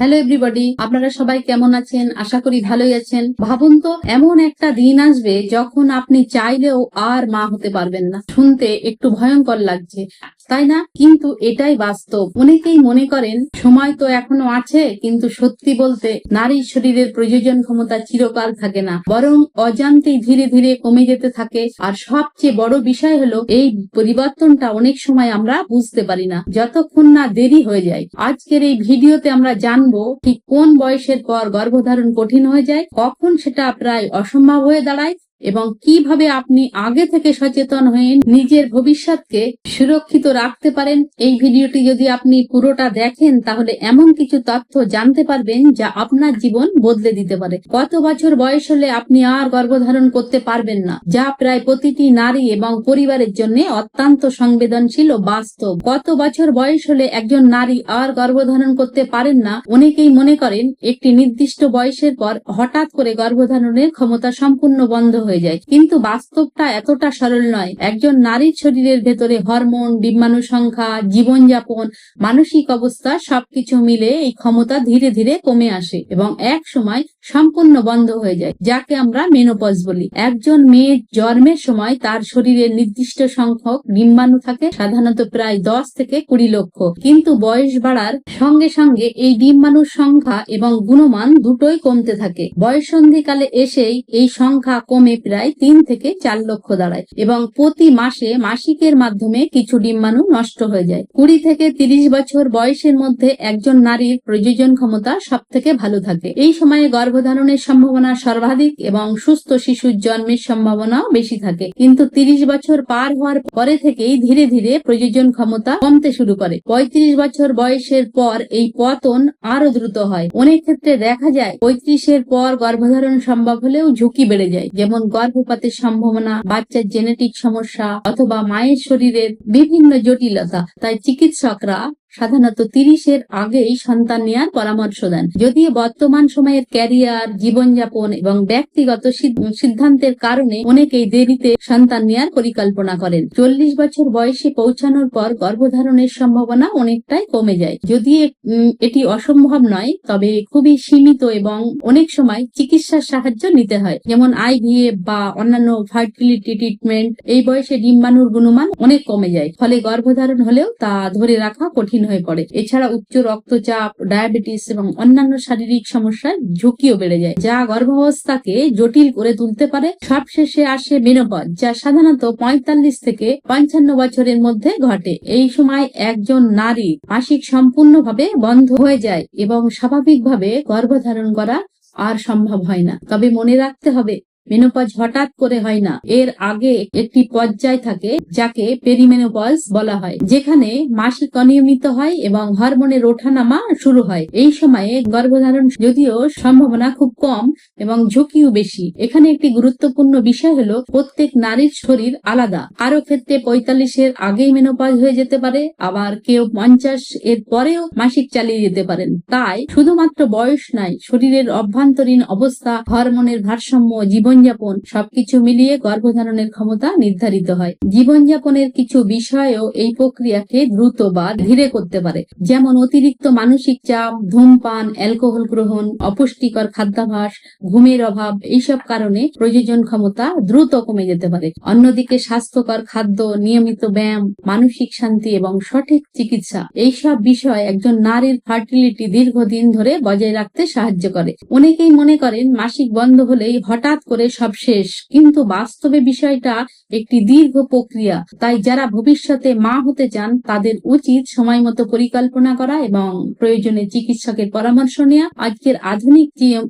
Hello everybody, আপনারা সবাই কেমন আছেন? আশা করি ভালোই আছেন। ভাবুন তো, এমন একটা দিন আসবে যখন আপনি চাইলেও আর মা হতে পারবেন না। শুনতে একটু ভয়ঙ্কর লাগছে, তাই না? কিন্তু এটাই বাস্তব। অনেকেই মনে করেন সময় তো এখনো আছে, কিন্তু সত্যি বলতে নারীর শরীরের প্রজনন ক্ষমতা চিরকাল থাকে না, বরং অজান্তেই ধীরে ধীরে কমে যেতে থাকে। আর সবচেয়ে বড় বিষয় হলো, এই পরিবর্তনটা অনেক সময় আমরা বুঝতে পারি না যতক্ষণ না দেরি হয়ে যায়। আজকের এই ভিডিওতে আমরা জানবো ঠিক কোন বয়সের পর গর্ভধারণ কঠিন হয়ে যায়, কখন সেটা প্রায় অসম্ভব হয়ে দাঁড়ায়, এবং কিভাবে আপনি আগে থেকে সচেতন হয়ে নিজের ভবিষ্যৎকে সুরক্ষিত রাখতে পারেন। এই ভিডিওটি যদি আপনি পুরোটা দেখেন, তাহলে এমন কিছু তথ্য জানতে পারবেন যা আপনার জীবন বদলে দিতে পারে। কত বছর বয়স হলে আপনি আর গর্ভধারণ করতে পারবেন না, যা প্রায় প্রতিটি নারী এবং পরিবারের জন্য অত্যন্ত সংবেদনশীল ও বাস্তব। কত বছর বয়স হলে একজন নারী আর গর্ভধারণ করতে পারেন না? অনেকেই মনে করেন একটি নির্দিষ্ট বয়সের পর হঠাৎ করে গর্ভধারণের ক্ষমতা সম্পূর্ণ বন্ধ হয়ে যায়, কিন্তু বাস্তবটা এতটা সরল নয়। একজন নারীর শরীরের ভেতরে হরমোন, ডিম্বাণু সংখ্যা, জীবনযাপন, মানসিক অবস্থা সবকিছু মিলে এই ক্ষমতা ধীরে ধীরে কমে আসে এবং এক সময় সম্পূর্ণ বন্ধ হয়ে যায়, যাকে আমরা মেনোপজ বলি। একজন মেয়ে জন্মের সময় তার শরীরে নির্দিষ্ট সংখ্যক ডিম্বাণু থাকে, সাধারণত প্রায় 10 থেকে 20 লক্ষ, কিন্তু বয়স বাড়ার সঙ্গে সঙ্গে এই ডিম্বাণুর সংখ্যা এবং গুণমান দুটোই কমতে থাকে। বয়ঃসন্ধিকালে এসেই এই সংখ্যা কমে প্রায় 3 থেকে 4 লক্ষ দাঁড়ায় এবং প্রতি মাসে মাসিকের মাধ্যমে কিছু ডিম্বাণু নষ্ট হয়ে যায়। 20 থেকে 30 বছর বয়সের মধ্যে একজন নারীর প্রজনন ক্ষমতা সব থেকে ভালো থাকে। এই সময়ে গর্ভধারণের সম্ভাবনা সর্বাধিক এবং সুস্থ শিশুর জন্মের সম্ভাবনাও বেশি থাকে, কিন্তু 30 বছর পার হওয়ার পরে থেকেই ধীরে ধীরে প্রজনন ক্ষমতা কমতে শুরু করে। 35 বছর বয়সের পর এই পতন আরো দ্রুত হয়। অনেক ক্ষেত্রে দেখা যায় 35-এর পর গর্ভধারণ সম্ভব হলেও ঝুঁকি বেড়ে যায়, যেমন গর্ভপাতের সম্ভাবনা, বাচ্চার জেনেটিক সমস্যা অথবা মায়ের শরীরের বিভিন্ন জটিলতা। তাই চিকিৎসকরা সাধারণত 30-এর আগেই সন্তান নেওয়ার পরামর্শ দেন। যদিও বর্তমান সময়ের ক্যারিয়ার, জীবনযাপন এবং ব্যক্তিগত সিদ্ধান্তের কারণে অনেকেই দেরিতে সন্তান নেওয়ার পরিকল্পনা করেন। 40 বছর বয়সে পৌঁছানোর পর গর্ভধারণের সম্ভাবনা অনেকটাই কমে যায়। যদি এটি অসম্ভব নয়, তবে খুবই সীমিত এবং অনেক সময় চিকিৎসার সাহায্য নিতে হয়, যেমন IVF বা অন্যান্য ফার্টিলিটি ট্রিটমেন্ট। এই বয়সে ডিম্বাণুর গুণমান অনেক কমে যায়, ফলে গর্ভধারণ হলেও তা ধরে রাখা কঠিন হয়ে পড়ে। এছাড়া উচ্চ রক্তচাপ, ডায়াবেটিস এবং অন্যান্য শারীরিক সমস্যার ঝুঁকিও বেড়ে যায়, যা গর্ভাবস্থাকে জটিল করে তুলতে পারে। সবশেষে আসে মেনোপজ, যা সাধারণত 45 থেকে 55 বছরের মধ্যে ঘটে। এই সময় একজন নারী মাসিক সম্পূর্ণভাবে বন্ধ হয়ে যায় এবং স্বাভাবিকভাবে গর্ভধারণ করা আর সম্ভব হয় না। তবে মনে রাখতে হবে, মেনোপজ হঠাৎ করে হয় না। এর আগে একটি পর্যায় থাকে যাকে পেরিমেনোপজ বলা হয়, যেখানে মাসিক অনিয়মিত হয় এবং হরমোনের ওঠানামা শুরু হয়। এই সময়ে গর্ভধারণ যদিও সম্ভাবনা খুব কম এবং ঝুঁকিও বেশি। এখানে একটি গুরুত্বপূর্ণ বিষয় হলো, প্রত্যেক নারীর শরীর আলাদা। কারো ক্ষেত্রে 45-এর আগেই মেনোপজ হয়ে যেতে পারে, আবার কেউ 50-এর পরেও মাসিক চালিয়ে যেতে পারেন। তাই শুধুমাত্র বয়স নয়, শরীরের অভ্যন্তরীণ অবস্থা, হরমোনের ভারসাম্য, জীবনযাপন সবকিছু মিলিয়ে গর্ভধারণের ক্ষমতা নির্ধারিত হয়। জীবনযাপনের কিছু বিষয়ও এই প্রক্রিয়াকে দ্রুত বা ধীরে করতে পারে, যেমন অতিরিক্ত মানসিক চাপ, ধূমপান, অ্যালকোহল গ্রহণ, অপুষ্টিকর খাদ্যাভ্যাস, ঘুমের অভাব। এইসব কারণে প্রজনন ক্ষমতা দ্রুত কমে যেতে পারে। অন্যদিকে স্বাস্থ্যকর খাদ্য, নিয়মিত ব্যায়াম, মানসিক শান্তি এবং সঠিক চিকিৎসা, এইসব বিষয় একজন নারীর ফার্টিলিটি দীর্ঘদিন ধরে বজায় রাখতে সাহায্য করে। অনেকেই মনে করেন মাসিক বন্ধ হলেই হঠাৎ করে সব শেষ, কিন্তু বাস্তবে বিষয়টা একটি দীর্ঘ প্রক্রিয়া। তাই যারা ভবিষ্যতে মা হতে চান, তাদের উচিত সময় মতো পরিকল্পনা করা এবং প্রয়োজনে চিকিৎসকের পরামর্শ নেওয়া। আজকের আধুনিক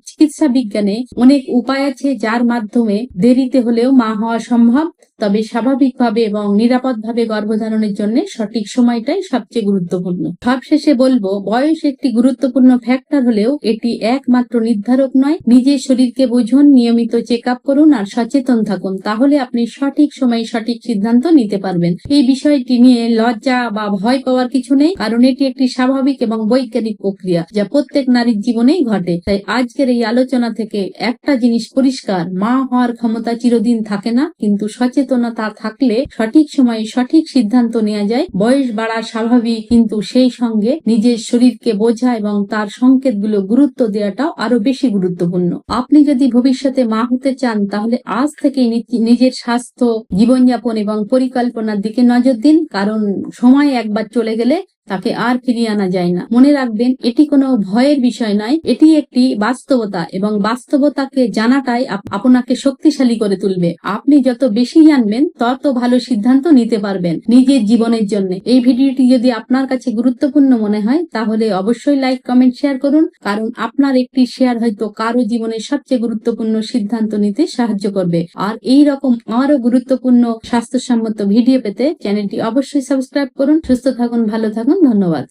চিকিৎসা বিজ্ঞানে অনেক উপায় আছে যার মাধ্যমে দেরিতে হলেও মা হওয়া সম্ভব, তবে স্বাভাবিকভাবে এবং নিরাপদভাবে গর্ভধারণের জন্য সঠিক সময়টাই সবচেয়ে গুরুত্বপূর্ণ। সবশেষে বলবো, বয়স একটি গুরুত্বপূর্ণ ফ্যাক্টর হলেও এটি একমাত্র নির্ধারক নয়। নিজের শরীরকে বুঝুন, নিয়মিত চেক আপ করুন আর সচেতন থাকুন, তাহলে আপনি সঠিক সময়ে সঠিক সিদ্ধান্ত নিতে পারবেন। এই বিষয়টি নিয়ে লজ্জা বা ভয় পাওয়ার কিছু নেই, কারণ এটি একটি স্বাভাবিক এবং বৈজ্ঞানিক প্রক্রিয়া যা প্রত্যেক নারীর জীবনেই ঘটে। তাই আজকের এই আলোচনা থেকে একটা জিনিস পরিষ্কার, মা হওয়ার ক্ষমতা চিরদিন থাকে না, কিন্তু সচেতন সচেতনতা থাকলে সঠিক সময়ে সঠিক সিদ্ধান্ত নেওয়া যায়। বয়স বাড়া স্বাভাবিক, কিন্তু সেই সঙ্গে নিজের শরীরকে বোঝা এবং তার সংকেতগুলো গুরুত্ব দেওয়াটাও আরো বেশি গুরুত্বপূর্ণ। আপনি যদি ভবিষ্যতে মা হতে চান তাহলে আজ থেকেই নিজের স্বাস্থ্য, জীবনযাপন এবং পরিকল্পনার দিকে নজর দিন, কারণ সময় একবার চলে গেলে তাকে আর ফিরিয়ে আনা যায় না। মনে রাখবেন, এটি কোনো ভয়ের বিষয় নয়, এটি একটি বাস্তবতা, এবং বাস্তবতাকে জানাটাই আপনাকে শক্তিশালী করে তুলবে। আপনি যত বেশি জানবেন তত ভালো সিদ্ধান্ত নিতে পারবেন নিজের জীবনের জন্য। এই ভিডিওটি যদি আপনার কাছে গুরুত্বপূর্ণ মনে হয় তাহলে অবশ্যই লাইক, কমেন্ট, শেয়ার করুন, কারণ আপনার একটি শেয়ার হয়তো কারো জীবনের সবচেয়ে গুরুত্বপূর্ণ সিদ্ধান্ত নিতে সাহায্য করবে। আর এই রকম আরো গুরুত্বপূর্ণ স্বাস্থ্যসম্মত ভিডিও পেতে চ্যানেলটি অবশ্যই সাবস্ক্রাইব করুন। সুস্থ থাকুন, ভালো থাকুন, ধন্যবাদ।